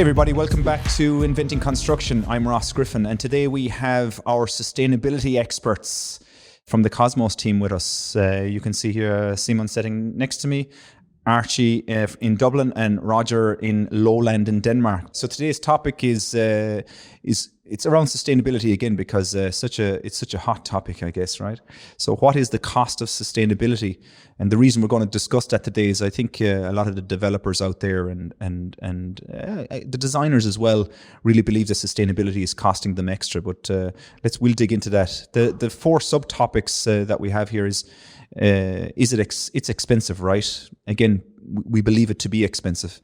everybody, welcome back to Inventing Construction. I'm Ross Griffin, and today we have our sustainability experts from the Cosmos team with us. You can see here Simon sitting next to me, Archie in Dublin, and Roger in Lowland in Denmark. So today's topic is it's around sustainability again, because it's such a hot topic, I guess, right? So what is the cost of sustainability? And the reason we're going to discuss that today is I think a lot of the developers out there and the designers as well really believe that sustainability is costing them extra. But we'll dig into that. The four subtopics that we have here is it's expensive, right? Again, we believe it to be expensive.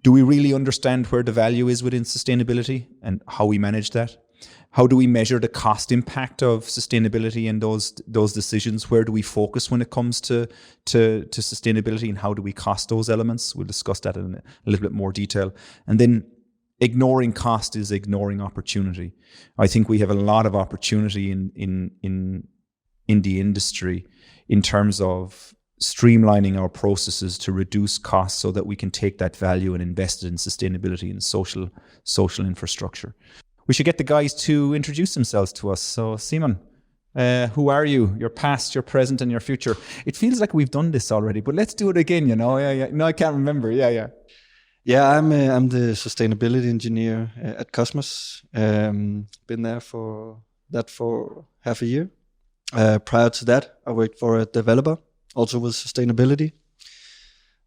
Do we really understand where the value is within sustainability and how we manage that? How do we measure the cost impact of sustainability and those decisions? Where do we focus when it comes to sustainability, and how do we cost those elements? We'll discuss that in a little bit more detail. And then ignoring cost is ignoring opportunity. I think we have a lot of opportunity in the industry in terms of streamlining our processes to reduce costs so that we can take that value and invest it in sustainability and social infrastructure. We should get the guys to introduce themselves to us. So Simon, who are you? Your past, your present, and your future. It feels like we've done this already, but let's do it again, you know? Yeah. No, I can't remember. Yeah. Yeah, I'm the sustainability engineer at Cosmos. Been there for half a year. Prior to that, I worked for a developer, also with sustainability.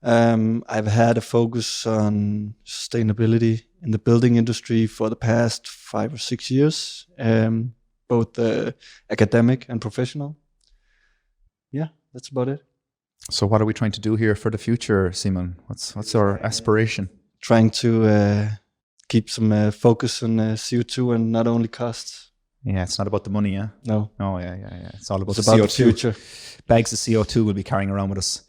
I've had a focus on sustainability in the building industry for the past 5 or 6 years, both academic and professional. Yeah, that's about it. So what are we trying to do here for the future, Simon? What's our aspiration? Trying to keep some focus on CO2 and not only costs. Yeah, it's not about the money, yeah? No. Oh, yeah. It's all about it's the about CO2. The future. Bags of CO2 we'll be carrying around with us.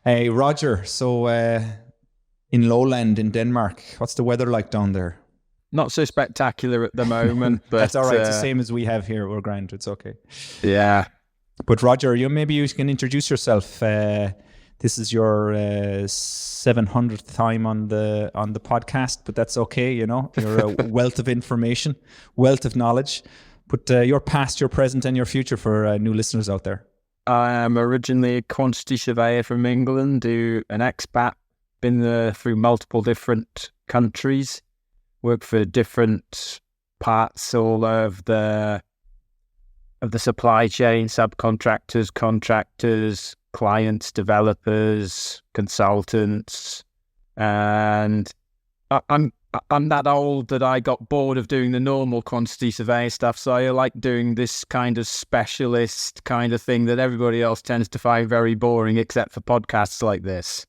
Hey, Roger, so in Lowland in Denmark, what's the weather like down there? Not so spectacular at the moment, but... That's all right, it's the same as we have here. We're grand, it's okay. Yeah. But Roger, maybe you can introduce yourself. This is your 700th time on the podcast, but that's okay, you know. You're a wealth of information, wealth of knowledge. But your past, your present, and your future for new listeners out there. I am originally a quantity surveyor from England, an expat, been there through multiple different countries, worked for different parts all of the supply chain, subcontractors, contractors, clients, developers, consultants, and I'm that old that I got bored of doing the normal quantity survey stuff, so I like doing this kind of specialist kind of thing that everybody else tends to find very boring, except for podcasts like this.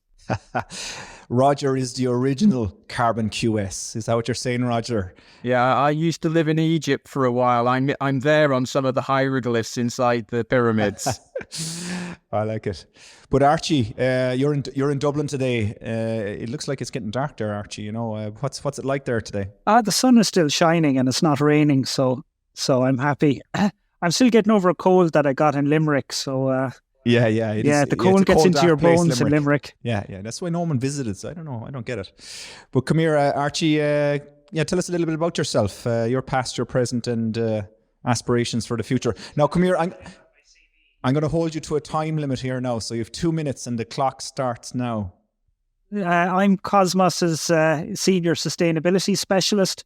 Roger is the original carbon QS. Is that what you're saying, Roger? Yeah, I used to live in Egypt for a while. I'm there on some of the hieroglyphs inside the pyramids. I like it. But Archie, you're in Dublin today. It looks like it's getting dark there, Archie. You know, what's it like there today? The sun is still shining and it's not raining, so I'm happy. I'm still getting over a cold that I got in Limerick, so. The cold gets into your bones in Limerick. Yeah, that's why no one visited. So I don't know, I don't get it. But come here, Archie. Tell us a little bit about yourself, your past, your present, and aspirations for the future. Now, come here. I'm going to hold you to a time limit here now. So you have 2 minutes, and the clock starts now. I'm Cosmos's senior sustainability specialist,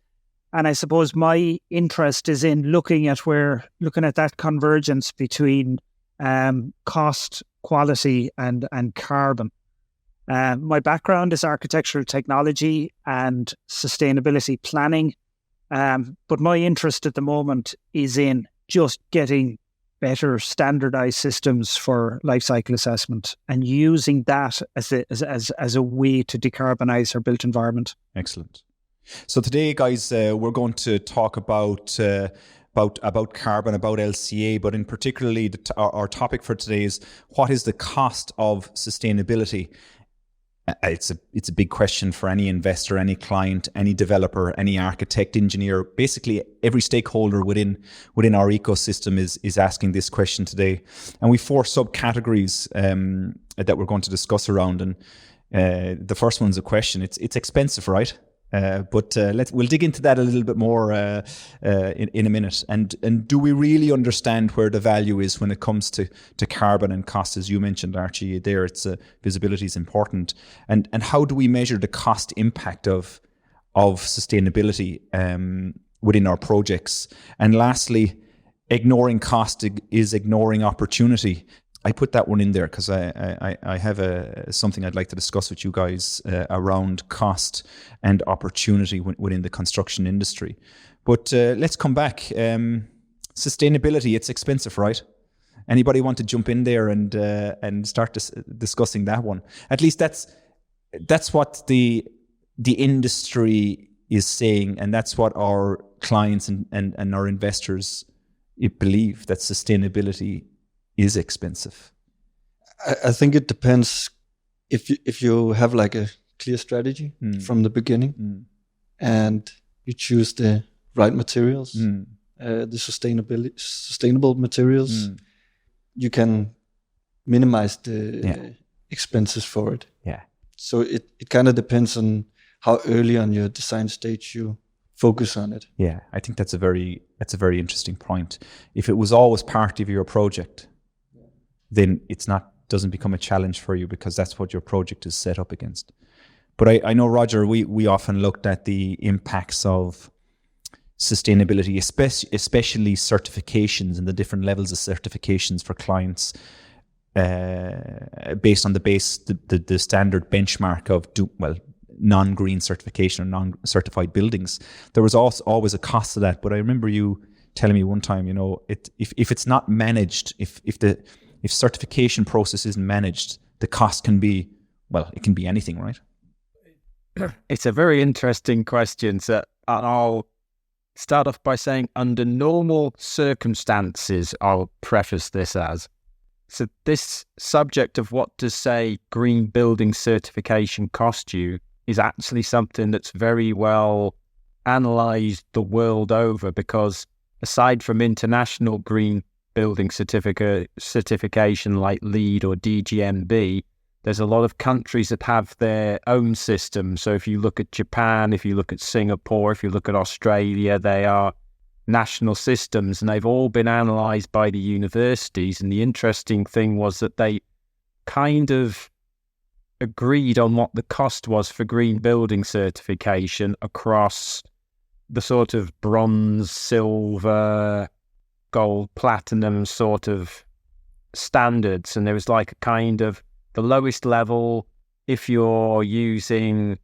and I suppose my interest is in looking at that convergence between cost, quality, and carbon. My background is architectural technology and sustainability planning, but my interest at the moment is in just getting better standardized systems for life cycle assessment and using that as a way to decarbonize our built environment. Excellent. So today, guys, we're going to talk about carbon, about LCA, but in particularly our topic for today is what is the cost of sustainability? It's a big question for any investor, any client, any developer, any architect, engineer. Basically, every stakeholder within our ecosystem is asking this question today. And we have 4 subcategories that we're going to discuss around. And the first one's a question. It's expensive, right? But we'll dig into that a little bit more in a minute. And do we really understand where the value is when it comes to carbon and cost? As you mentioned, Archie, there, it's visibility is important. And how do we measure the cost impact of sustainability within our projects? And lastly, ignoring cost is ignoring opportunity. I put that one in there because I have something I'd like to discuss with you guys around cost and opportunity within the construction industry. But let's come back. Sustainability, it's expensive, right? Anybody want to jump in there and start discussing that one? At least that's what the industry is saying, and that's what our clients and our investors believe, that sustainability is expensive. I think it depends if you have like a clear strategy from the beginning and you choose the right materials, the sustainable materials, you can minimize the expenses for it. Yeah. So it kind of depends on how early on your design stage you focus on it. Yeah, I think that's a very interesting point. If it was always part of your project, then doesn't become a challenge for you, because that's what your project is set up against. But I know, Roger, we often looked at the impacts of sustainability, especially certifications and the different levels of certifications for clients, based on the standard benchmark of non-green certification or non-certified buildings. There was also always a cost to that. But I remember you telling me one time, if it's not managed, if certification process isn't managed, the cost can be, it can be anything, right? It's a very interesting question. So I'll start off by saying, under normal circumstances, I'll preface this as, so this subject of what does, say, green building certification cost you is actually something that's very well analysed the world over, because aside from international green building certification like LEED or DGNB, there's a lot of countries that have their own systems. So if you look at Japan, if you look at Singapore, if you look at Australia, they are national systems, and they've all been analysed by the universities. And the interesting thing was that they kind of agreed on what the cost was for green building certification across the sort of bronze, silver, gold, platinum sort of standards. And there was like a kind of the lowest level, if you're using,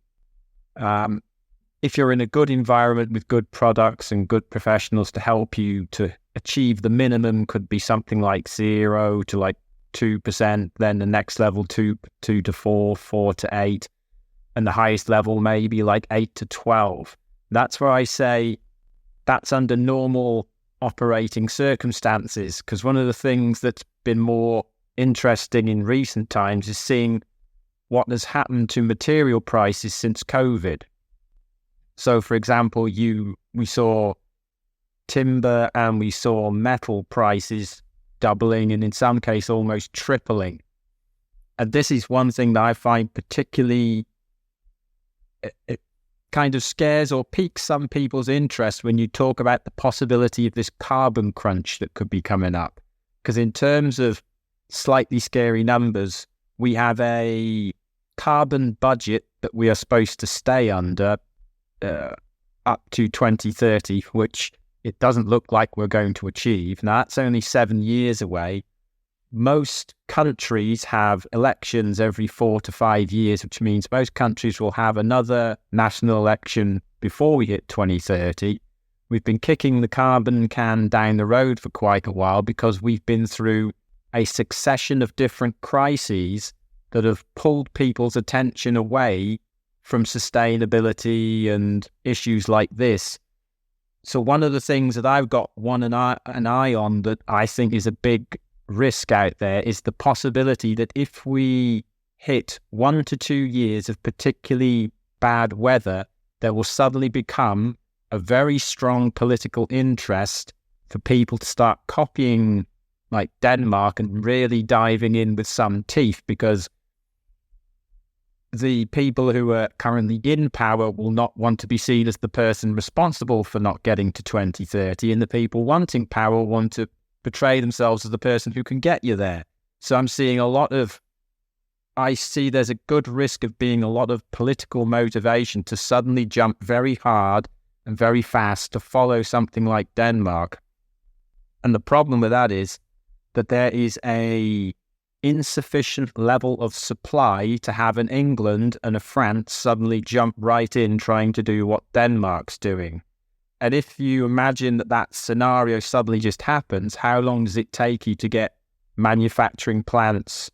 if you're in a good environment with good products and good professionals to help you to achieve the minimum, could be something like 0 to like 2%, then the next level 2 to 4, 4 to 8, and the highest level maybe like 8 to 12. That's where I say that's under normal operating circumstances, because one of the things that's been more interesting in recent times is seeing what has happened to material prices since COVID. So for example, we saw timber and we saw metal prices doubling, and in some cases almost tripling. And this is one thing that I find particularly, it kind of scares or piques some people's interest when you talk about the possibility of this carbon crunch that could be coming up. Because in terms of slightly scary numbers, we have a carbon budget that we are supposed to stay under up to 2030, which it doesn't look like we're going to achieve. Now, that's only 7 years away. Most countries have elections every 4 to 5 years, which means most countries will have another national election before we hit 2030. We've been kicking the carbon can down the road for quite a while because we've been through a succession of different crises that have pulled people's attention away from sustainability and issues like this. So one of the things that I've got an eye on that I think is a big risk out there is the possibility that if we hit 1 to 2 years of particularly bad weather, there will suddenly become a very strong political interest for people to start copying like Denmark and really diving in with some teeth, because the people who are currently in power will not want to be seen as the person responsible for not getting to 2030, and the people wanting power want to portray themselves as the person who can get you there. So I see there's a good risk of being a lot of political motivation to suddenly jump very hard and very fast to follow something like Denmark. And the problem with that is that there is a insufficient level of supply to have an England and a France suddenly jump right in trying to do what Denmark's doing. And if you imagine that scenario suddenly just happens, how long does it take you to get manufacturing plants,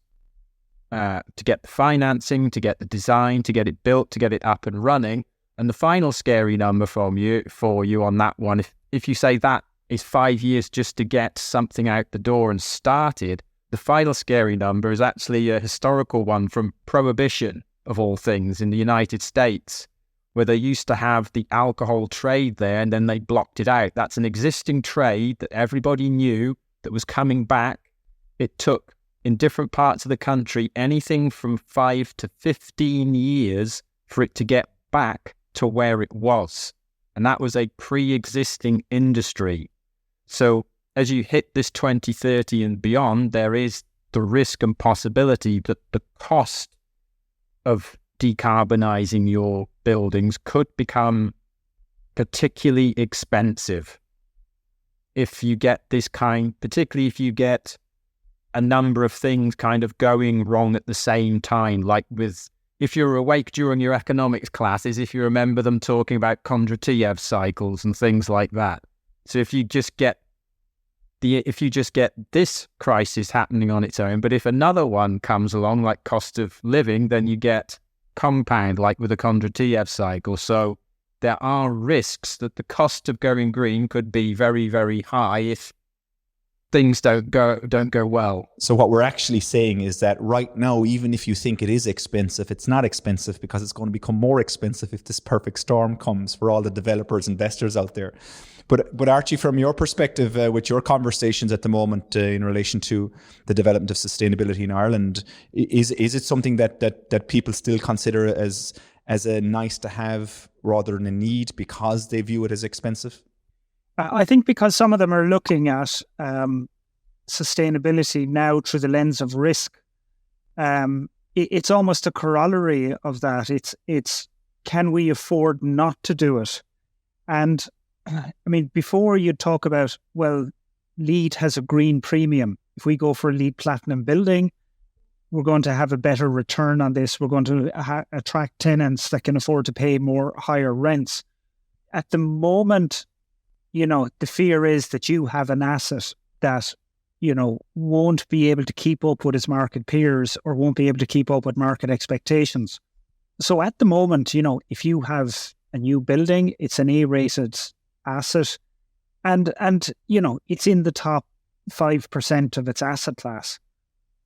to get the financing, to get the design, to get it built, to get it up and running? And the final scary number for you on that one, if you say that is 5 years just to get something out the door and started, the final scary number is actually a historical one from Prohibition, of all things, in the United States, where they used to have the alcohol trade there and then they blocked it out. That's an existing trade that everybody knew that was coming back. It took, in different parts of the country, anything from 5 to 15 years for it to get back to where it was. And that was a pre-existing industry. So as you hit this 2030 and beyond, there is the risk and possibility that the cost of decarbonizing your buildings could become particularly expensive. If you get particularly if you get a number of things kind of going wrong at the same time, like if you're awake during your economics classes, if you remember them talking about Kondratiev cycles and things like that. So if you just get this crisis happening on its own, but if another one comes along, like cost of living, then you get compound, like with the Kondratiev cycle. So there are risks that the cost of going green could be very, very high if things don't go well. So what we're actually saying is that right now, even if you think it is expensive, it's not expensive because it's going to become more expensive if this perfect storm comes for all the developers, investors out there. But Archie, from your perspective, with your conversations at the moment in relation to the development of sustainability in Ireland, is it something that people still consider as a nice to have rather than a need because they view it as expensive? I think because some of them are looking at sustainability now through the lens of risk. It's almost a corollary of that. It's can we afford not to do it? And I mean, before you talk about, well, LEED has a green premium. If we go for a LEED Platinum building, we're going to have a better return on this. We're going to attract tenants that can afford to pay higher rents. At the moment, the fear is that you have an asset that, won't be able to keep up with its market peers or won't be able to keep up with market expectations. So at the moment, if you have a new building, it's an A-rated asset and it's in the top 5% of its asset class.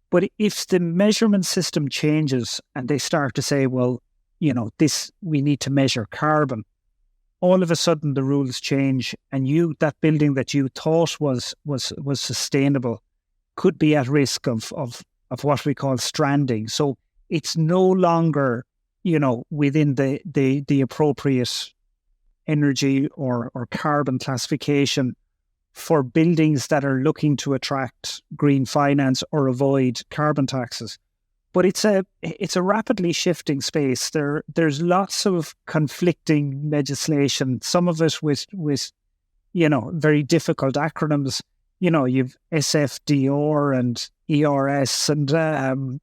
But if the measurement system changes and they start to say, well, we need to measure carbon, all of a sudden the rules change and that building that you thought was sustainable could be at risk of what we call stranding. So it's no longer, within the appropriate energy or carbon classification for buildings that are looking to attract green finance or avoid carbon taxes. But it's a rapidly shifting space. There's lots of conflicting legislation, some of it with very difficult acronyms. You've SFDR and ERS, and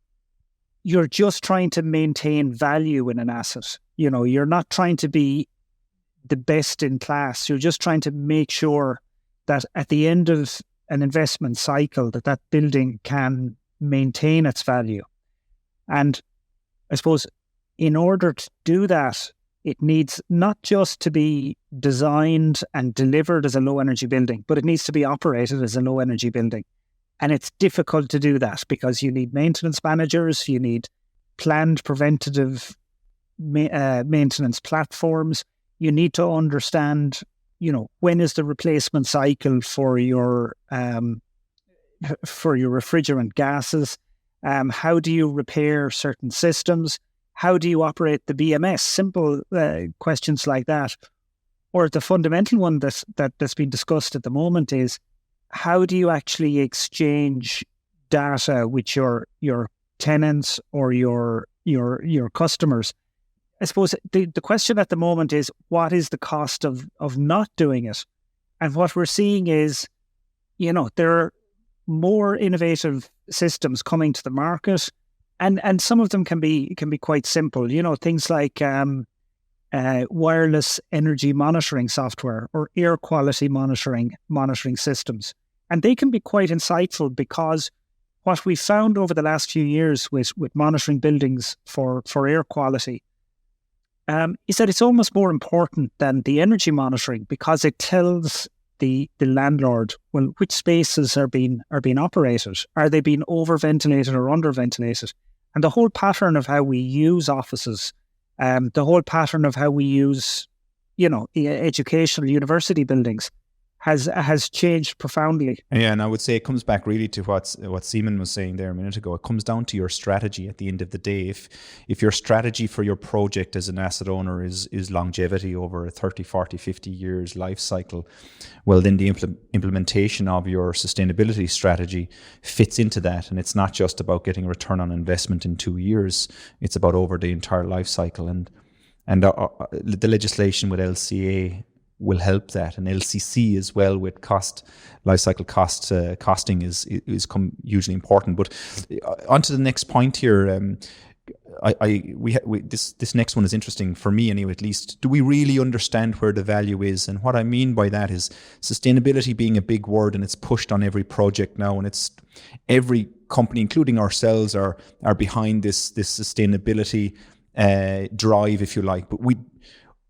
you're just trying to maintain value in an asset. You're not trying to be the best in class. You're just trying to make sure that at the end of an investment cycle that building can maintain its value. And I suppose in order to do that, it needs not just to be designed and delivered as a low energy building, but it needs to be operated as a low energy building. And it's difficult to do that because you need maintenance managers, you need planned preventative maintenance platforms. You need to understand, when is the replacement cycle for your refrigerant gases? How do you repair certain systems? how do you operate the BMS? Simple questions like that. Or the fundamental one that's been discussed at the moment is, how do you actually exchange data with your tenants or your customers? I suppose the question at the moment is, what is the cost of not doing it? And what we're seeing is, there are more innovative systems coming to the market, and some of them can be quite simple. Things like wireless energy monitoring software or air quality monitoring systems, and they can be quite insightful, because what we found over the last few years with monitoring buildings for air quality is that it's almost more important than the energy monitoring, because it tells the landlord, well, which spaces are being operated. Are they being over ventilated or under ventilated? And the whole pattern of how we use offices, the whole pattern of how we use, educational university buildings has changed profoundly. Yeah, and I would say it comes back really to what Seaman was saying there a minute ago. It comes down to your strategy at the end of the day. If your strategy for your project as an asset owner is longevity over a 30, 40, 50 years life cycle, well, then the implementation of your sustainability strategy fits into that. And it's not just about getting a return on investment in 2 years. It's about over the entire life cycle. And the legislation with LCA will help that, and LCC as well with life cycle costing is hugely important. But on to the next point here. This next one is interesting for me anyway, at least. Do we really understand where the value is? And what I mean by that is sustainability being a big word, and it's pushed on every project now, and it's every company, including ourselves, are behind this sustainability drive, if you like. But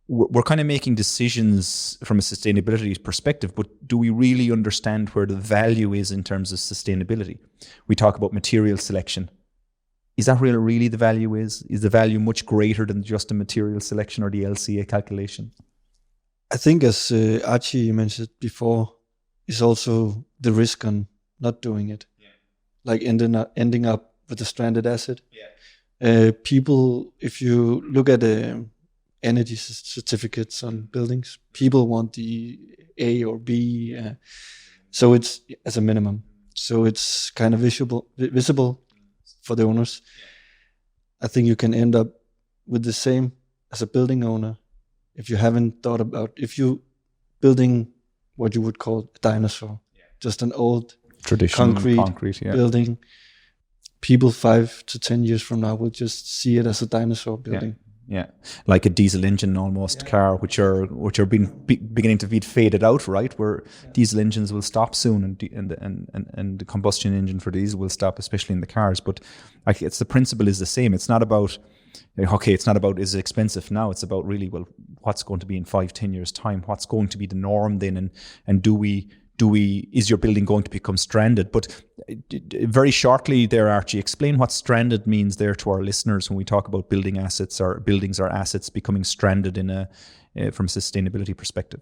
we're kind of making decisions from a sustainability perspective, but do we really understand where the value is in terms of sustainability? We talk about material selection. Is that where really the value is? Is the value much greater than just the material selection or the LCA calculation? I think, as Archie mentioned before, is also the risk on not doing it. Yeah. Like ending up with a stranded asset. Yeah. People, if you look at energy certificates on buildings, people want the A or B, so it's as a minimum. So it's kind of visible for the owners. I think you can end up with the same as a building owner if you haven't thought about, if you building what you would call a dinosaur, just an old traditional concrete building. People 5 to 10 years from now will just see it as a dinosaur building. Yeah, like a diesel engine almost car, which are beginning to be faded out, right? Where diesel engines will stop soon, and the combustion engine for diesel will stop, especially in the cars. But it's the principle is the same. It's not about is it expensive now. It's about really, well, what's going to be in 5-10 years time? What's going to be the norm then? And is your building going to become stranded? But very shortly there, Archie, explain what stranded means there to our listeners when we talk about building assets or buildings or assets becoming stranded from a sustainability perspective.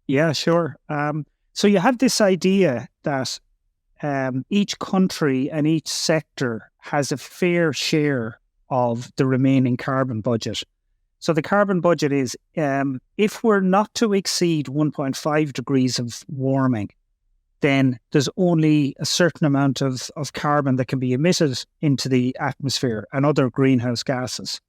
Yeah, sure. So you have this idea that each country and each sector has a fair share of the remaining carbon budget. So the carbon budget is, if we're not to exceed 1.5 degrees of warming, then there's only a certain amount of carbon that can be emitted into the atmosphere and other greenhouse gases.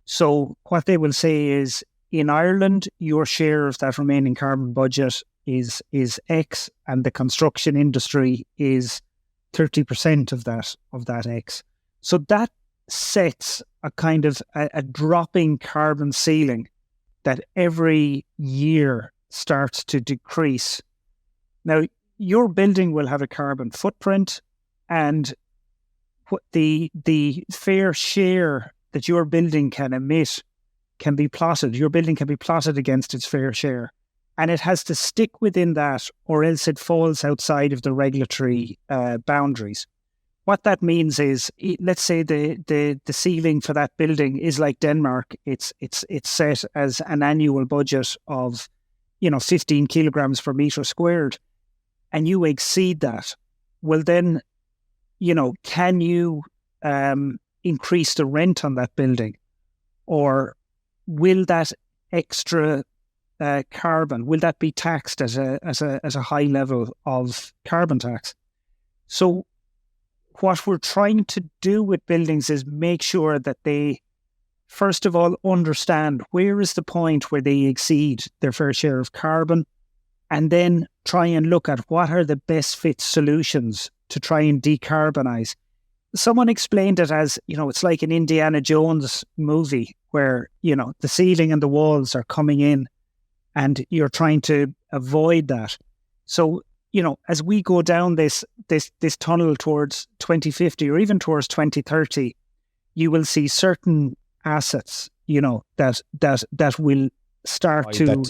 So what they will say is, in Ireland, your share of that remaining carbon budget is X, and the construction industry is 30% of that X. So that sets a kind of a dropping carbon ceiling that every year starts to decrease. Now, your building will have a carbon footprint, and the fair share that your building can emit can be plotted. Your building can be plotted against its fair share, and it has to stick within that, or else it falls outside of the regulatory boundaries. What that means is, let's say the ceiling for that building is like Denmark. It's set as an annual budget of 15 kilograms per meter squared, and you exceed that. Well, then can you increase the rent on that building? Or will that extra carbon, will that be taxed as a high level of carbon tax? So what we're trying to do with buildings is make sure that they, first of all, understand where is the point where they exceed their fair share of carbon, and then try and look at what are the best fit solutions to try and decarbonize. Someone explained it as, it's like an Indiana Jones movie where, the ceiling and the walls are coming in and you're trying to avoid that. So, as we go down this tunnel towards 2050 or even towards 2030, you will see certain assets, that will start to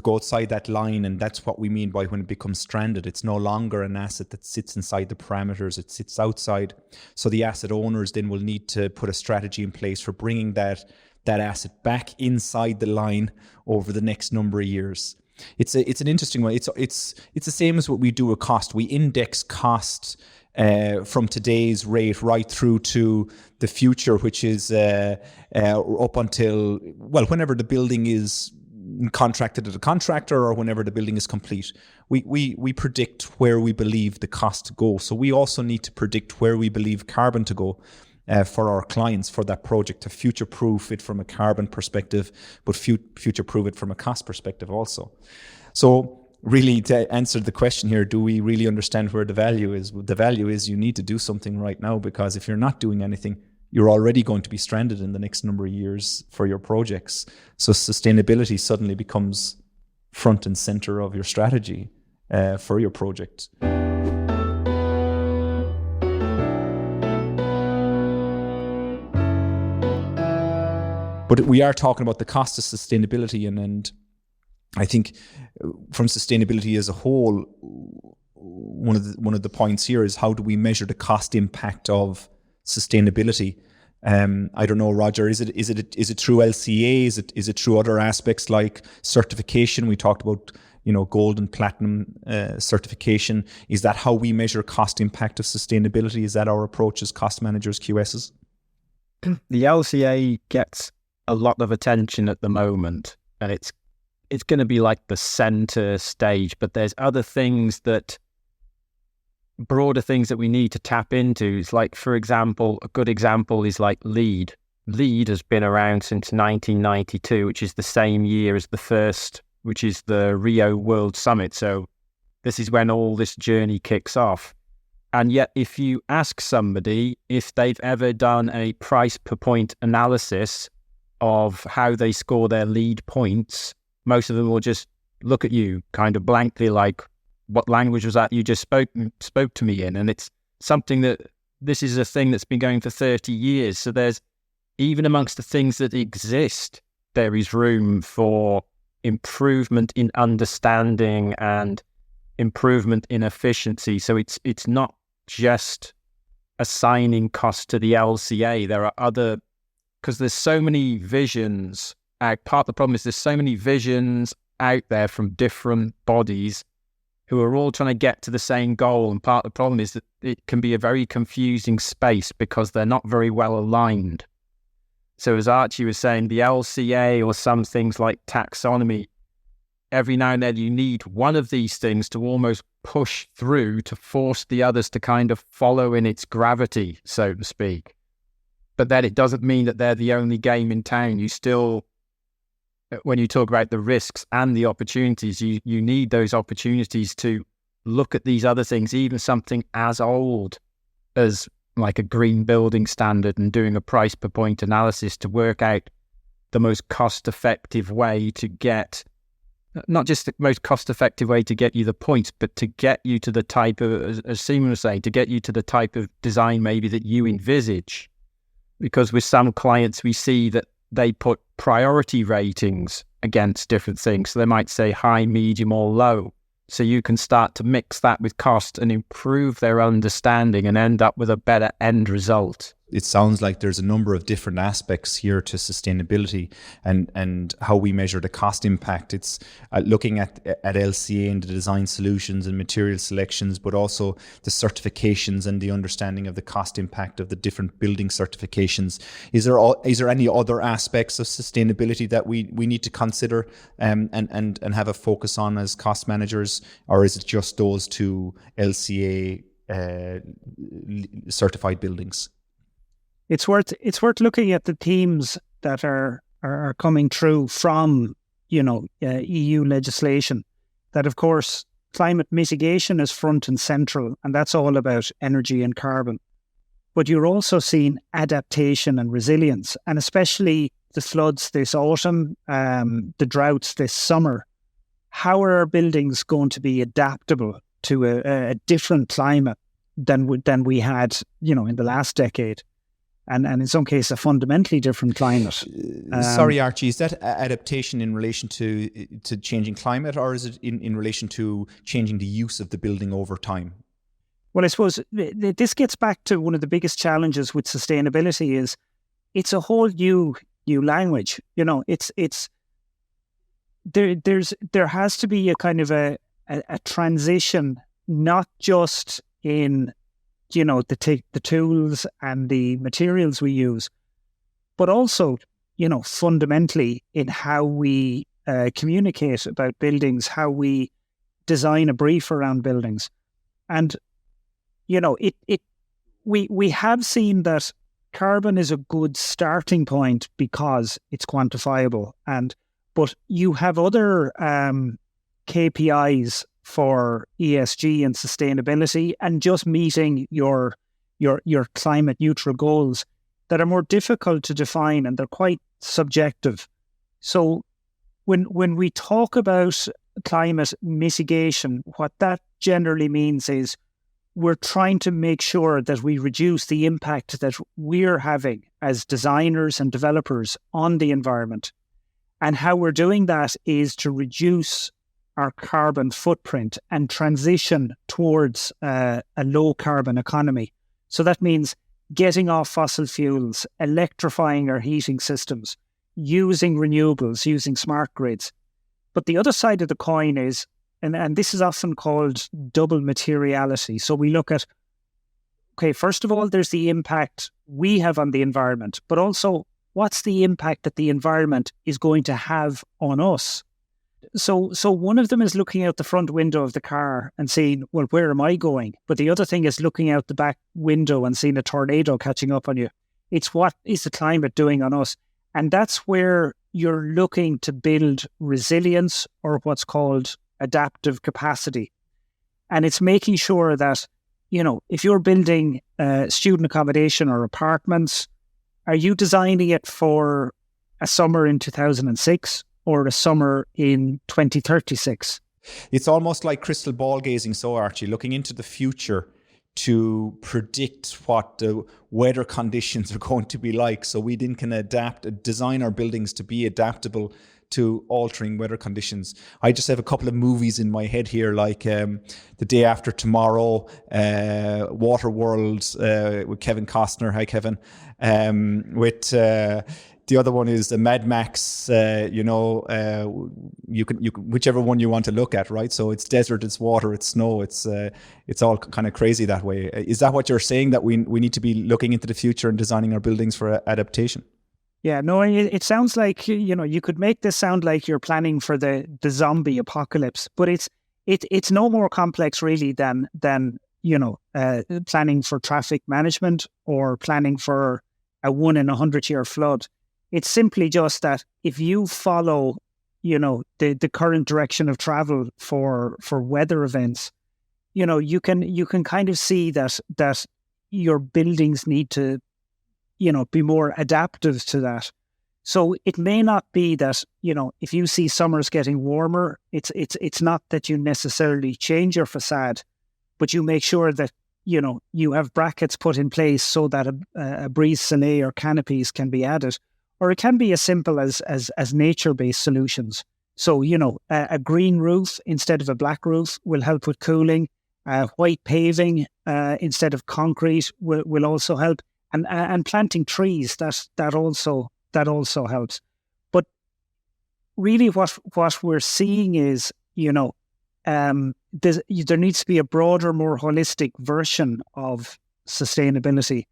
go outside that line, and that's what we mean by when it becomes stranded. It's no longer an asset that sits inside the parameters, it sits outside. So the asset owners then will need to put a strategy in place for bringing that asset back inside the line over the next number of years. It's an interesting one. It's the same as what we do with cost. We index cost from today's rate right through to the future, which is up until, whenever the building is contracted to the contractor or whenever the building is complete. We predict where we believe the cost to go. So we also need to predict where we believe carbon to go for our clients for that project, to future-proof it from a carbon perspective, but future-proof it from a cost perspective also. So really, to answer the question here, do we really understand where the value is? The value is you need to do something right now, because if you're not doing anything, you're already going to be stranded in the next number of years for your projects. So sustainability suddenly becomes front and center of your strategy for your project. But we are talking about the cost of sustainability, and I think from sustainability as a whole, one of the points here is, how do we measure the cost impact of sustainability? I don't know, Roger, is it through LCA? Is it through other aspects like certification? We talked about, gold and platinum certification. Is that how we measure cost impact of sustainability? Is that our approach as cost managers, QSs? The LCA gets a lot of attention at the moment, and it's going to be like the center stage, but there's other things broader things that we need to tap into. It's like, for example, a good example is like LEED. LEED has been around since 1992, which is the same year as the first, which is the Rio World Summit. So this is when all this journey kicks off. And yet, if you ask somebody if they've ever done a price per point analysis of how they score their LEED points, most of them will just look at you kind of blankly, like, what language was that you just spoke to me in? And it's something that, this is a thing that's been going for 30 years. So there's, even amongst the things that exist, there is room for improvement in understanding and improvement in efficiency. So it's not just assigning cost to the LCA. There are other, because there's so many visions. Part of the problem is there's so many visions out there from different bodies who are all trying to get to the same goal. And part of the problem is that it can be a very confusing space because they're not very well aligned. So as Archie was saying, the LCA or some things like taxonomy, every now and then you need one of these things to almost push through to force the others to kind of follow in its gravity, so to speak. But then it doesn't mean that they're the only game in town. You still, when you talk about the risks and the opportunities, you need those opportunities to look at these other things, even something as old as like a green building standard, and doing a price per point analysis to work out the most cost-effective way to get, not just the most cost-effective way to get you the points, but to get you to the type of, as Simon was saying, to get you to the type of design maybe that you envisage. Because with some clients, we see that they put priority ratings against different things. So they might say high, medium, or low. So you can start to mix that with cost and improve their understanding and end up with a better end result. it sounds like there's a number of different aspects here to sustainability and how we measure the cost impact. It's looking at LCA and the design solutions and material selections, but also the certifications and the understanding of the cost impact of the different building certifications. Is there any other aspects of sustainability that we need to consider and have a focus on as cost managers, or is it just those two LCA certified buildings? It's worth looking at the themes that are coming through from EU legislation. That, of course, climate mitigation is front and central, and that's all about energy and carbon. But you're also seeing adaptation and resilience, and especially the floods this autumn, the droughts this summer. How are our buildings going to be adaptable to a different climate than we had, in the last decade? And in some cases, a fundamentally different climate. Sorry, Archie, is that adaptation in relation to changing climate, or is it in relation to changing the use of the building over time? Well, I suppose this gets back to one of the biggest challenges with sustainability is it's a whole new language. There has to be a kind of a transition, not just in the tools and the materials we use, but also, fundamentally in how we communicate about buildings, how we design a brief around buildings. And, we have seen that carbon is a good starting point because it's quantifiable. But you have other KPIs for ESG and sustainability and just meeting your climate neutral goals that are more difficult to define, and they're quite subjective. So when we talk about climate mitigation, what that generally means is we're trying to make sure that we reduce the impact that we're having as designers and developers on the environment. And how we're doing that is to reduce our carbon footprint and transition towards a low carbon economy. So that means getting off fossil fuels, electrifying our heating systems, using renewables, using smart grids. But the other side of the coin is, and this is often called double materiality. So we look at, okay, first of all, there's the impact we have on the environment, but also what's the impact that the environment is going to have on us? So one of them is looking out the front window of the car and saying, well, where am I going? But the other thing is looking out the back window and seeing a tornado catching up on you. It's what is the climate doing on us? And that's where you're looking to build resilience, or what's called adaptive capacity. And it's making sure that, if you're building student accommodation or apartments, are you designing it for a summer in 2006? Or a summer in 2036. It's almost like crystal ball gazing, so Archie, looking into the future to predict what the weather conditions are going to be like, so we then can design our buildings to be adaptable to altering weather conditions. I just have a couple of movies in my head here, like The Day After Tomorrow, Waterworld with Kevin Costner. Hi, Kevin. The other one is the Mad Max. You can whichever one you want to look at, right? So it's desert, it's water, it's snow. It's all kind of crazy that way. Is that what you're saying, that we need to be looking into the future and designing our buildings for adaptation? Yeah, no, it sounds like, you could make this sound like you're planning for the zombie apocalypse, but it's no more complex really than planning for traffic management or planning for a 1 in 100 year flood. It's simply just that if you follow, the current direction of travel for weather events, you can kind of see that your buildings need to, be more adaptive to that. So it may not be that, if you see summers getting warmer, it's not that you necessarily change your facade, but you make sure that, you have brackets put in place so that a brise soleil or canopies can be added. Or it can be as simple as nature-based solutions. So, a green roof instead of a black roof will help with cooling. White paving instead of concrete will also help. and planting trees, that also helps. But really what we're seeing is, there needs to be a broader, more holistic version of sustainability,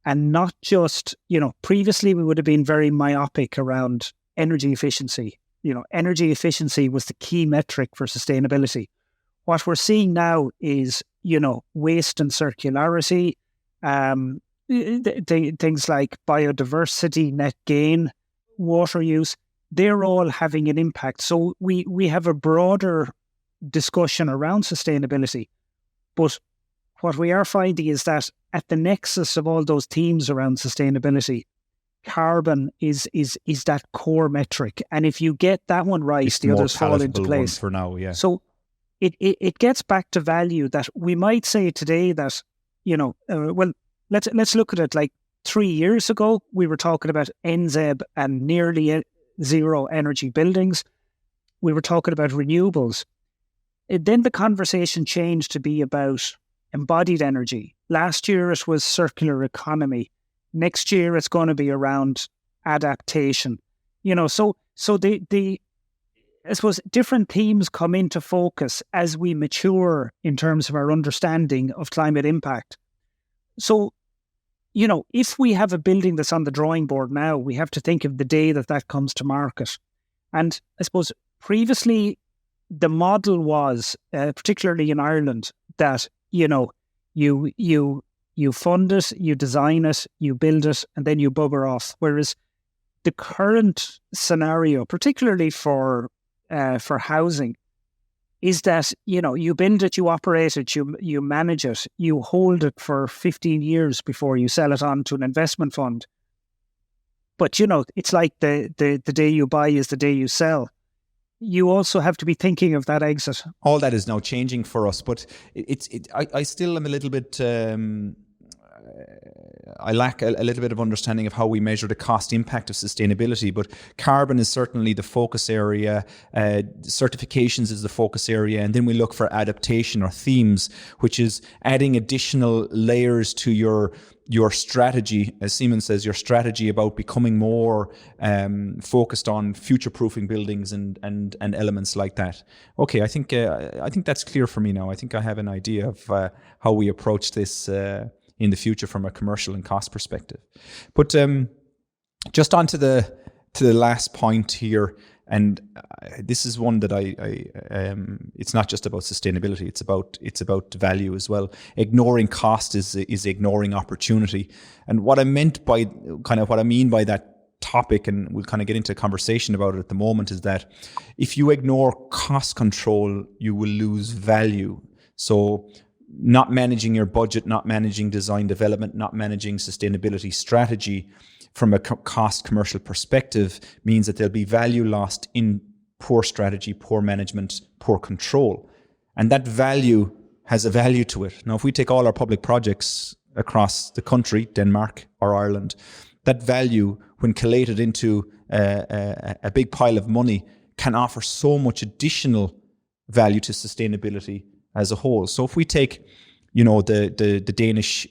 and not just, previously we would have been very myopic around energy efficiency. Energy efficiency was the key metric for sustainability. What we're seeing now is, waste and circularity, things like biodiversity, net gain, water use, they're all having an impact. So we have a broader discussion around sustainability. But what we are finding is that at the nexus of all those themes around sustainability, carbon is that core metric. And if you get that one right, it's the others fall into place. For now, yeah. So it gets back to value, that we might say today that, well, let's look at it like 3 years ago, we were talking about NZEB and nearly zero energy buildings. We were talking about renewables. Then the conversation changed to be about embodied energy. Last year it was circular economy. Next year it's going to be around adaptation. So the I suppose different themes come into focus as we mature in terms of our understanding of climate impact. So, if we have a building that's on the drawing board now, we have to think of the day that comes to market. And I suppose previously the model was, particularly in Ireland, that, you fund it, you design it, you build it, and then you bugger off. Whereas the current scenario, particularly for housing, is that, you build it, you operate it, you manage it, you hold it for 15 years before you sell it on to an investment fund. But, it's like the day you buy is the day you sell. You also have to be thinking of that exit. All that is now changing for us, but I still am a little bit... I lack a little bit of understanding of how we measure the cost impact of sustainability, but carbon is certainly the focus area, certifications is the focus area, and then we look for adaptation or themes, which is adding additional layers to your strategy, as Simon says, your strategy about becoming more focused on future-proofing buildings and elements like that. Okay, I think that's clear for me now. I think I have an idea of how we approach this in the future from a commercial and cost perspective. But just on to the last point here, and this is one that it's not just about sustainability, it's about value as well. Ignoring cost is ignoring opportunity. And what I mean by that topic, and we'll kind of get into a conversation about it at the moment, is that if you ignore cost control, you will lose value. So not managing your budget, not managing design development, not managing sustainability strategy from a cost commercial perspective means that there'll be value lost in poor strategy, poor management, poor control. And that value has a value to it. Now, if we take all our public projects across the country, Denmark or Ireland, that value, when collated into a big pile of money, can offer so much additional value to sustainability as a whole. So if we take, the Danish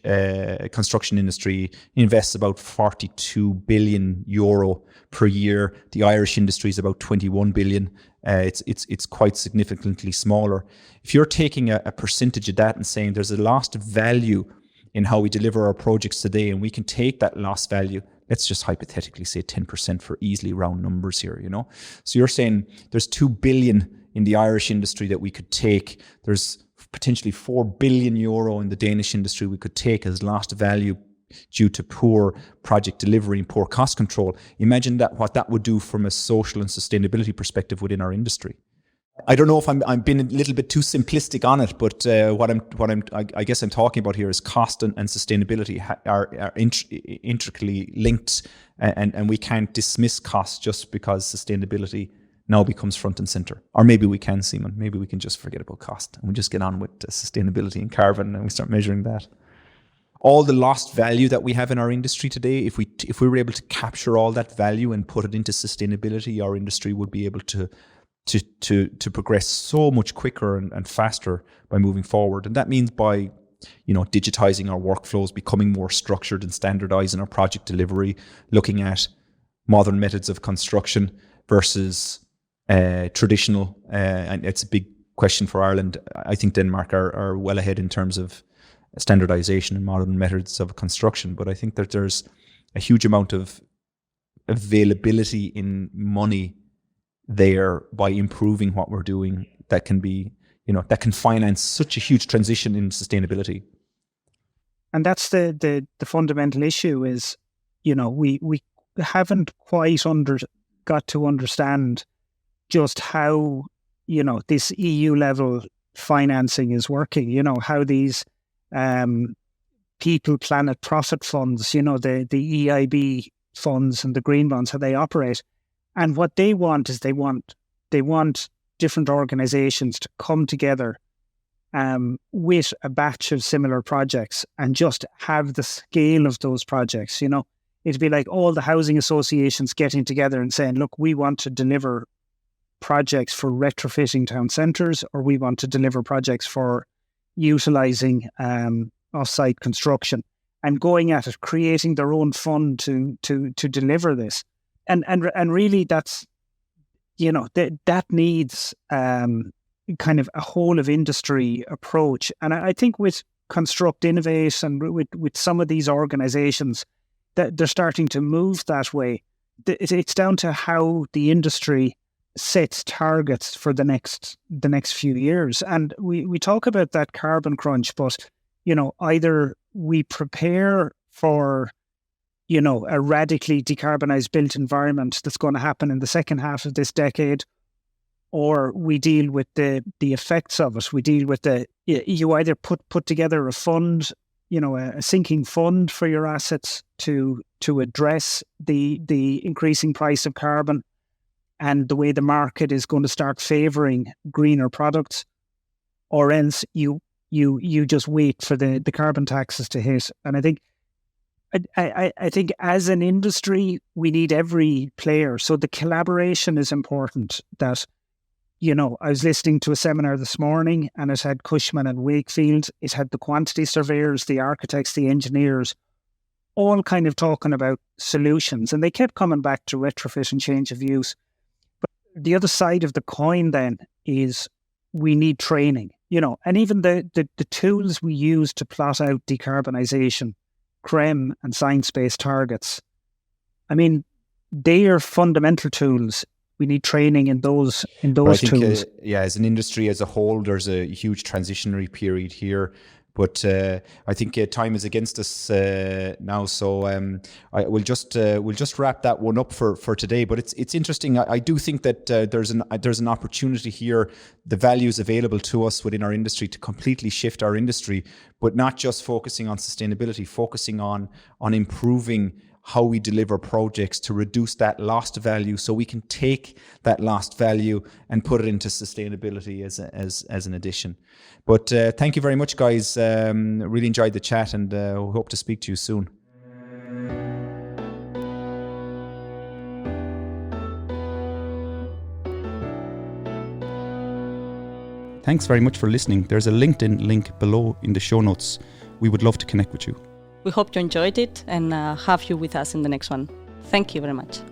construction industry invests about 42 billion euro per year. The Irish industry is about 21 billion. It's quite significantly smaller. If you're taking a percentage of that and saying there's a lost value in how we deliver our projects today, and we can take that lost value, let's just hypothetically say 10% for easily round numbers here, So you're saying there's 2 billion in the Irish industry that we could take. There's potentially 4 billion euro in the Danish industry we could take as lost value due to poor project delivery and poor cost control. Imagine what that would do from a social and sustainability perspective within our industry. I don't know if I'm being a little bit too simplistic on it, but I guess I'm talking about here is cost and sustainability are intricately linked, and we can't dismiss cost just because sustainability now becomes front and center. Or maybe we can, Simon. Maybe we can just forget about cost and we just get on with sustainability and carbon and we start measuring that. All the lost value that we have in our industry today, if we were able to capture all that value and put it into sustainability, our industry would be able to progress so much quicker and faster by moving forward. And that means by digitizing our workflows, becoming more structured and standardizing our project delivery, looking at modern methods of construction versus traditional. And it's a big question for Ireland. I think Denmark are well ahead in terms of standardization and modern methods of construction. But I think that there's a huge amount of availability in money there by improving what we're doing that can be, that can finance such a huge transition in sustainability. And that's the fundamental issue is, we haven't quite got to understand just how, this EU level financing is working, how these people, planet, profit funds, the EIB funds and the green bonds, how they operate. And what they want is they want different organizations to come together with a batch of similar projects and just have the scale of those projects. It'd be like all the housing associations getting together and saying, look, we want to deliver projects for retrofitting town centres, or we want to deliver projects for utilising off-site construction, and going at it, creating their own fund to deliver this. And really that's, that needs kind of a whole of industry approach. And I think with Construct, Innovate and with some of these organisations, that they're starting to move that way. It's down to how the industry sets targets for the next few years. And we talk about that carbon crunch, but either we prepare for a radically decarbonised built environment that's going to happen in the second half of this decade, or we deal with the effects of it. We deal with you either put together a fund, a sinking fund for your assets to address the increasing price of carbon and the way the market is going to start favouring greener products, or else you just wait for the carbon taxes to hit. And I think as an industry, we need every player. So the collaboration is important. That, I was listening to a seminar this morning and it had Cushman and Wakefield. It had the quantity surveyors, the architects, the engineers, all kind of talking about solutions. And they kept coming back to retrofit and change of use. But the other side of the coin then is we need training, and even the tools we use to plot out decarbonisation, CREM and science-based targets. I mean, they are fundamental tools. We need training in those tools. As an industry as a whole, there's a huge transitionary period here. But I think time is against us now, so we'll just wrap that one up for today. But it's interesting. I do think that there's an opportunity here. The values available to us within our industry to completely shift our industry, but not just focusing on sustainability, focusing on improving how we deliver projects to reduce that lost value, so we can take that lost value and put it into sustainability as an addition. But thank you very much, guys. Really enjoyed the chat, and we hope to speak to you soon. Thanks very much for listening. There's a LinkedIn link below in the show notes. We would love to connect with you. We hope you enjoyed it and have you with us in the next one. Thank you very much.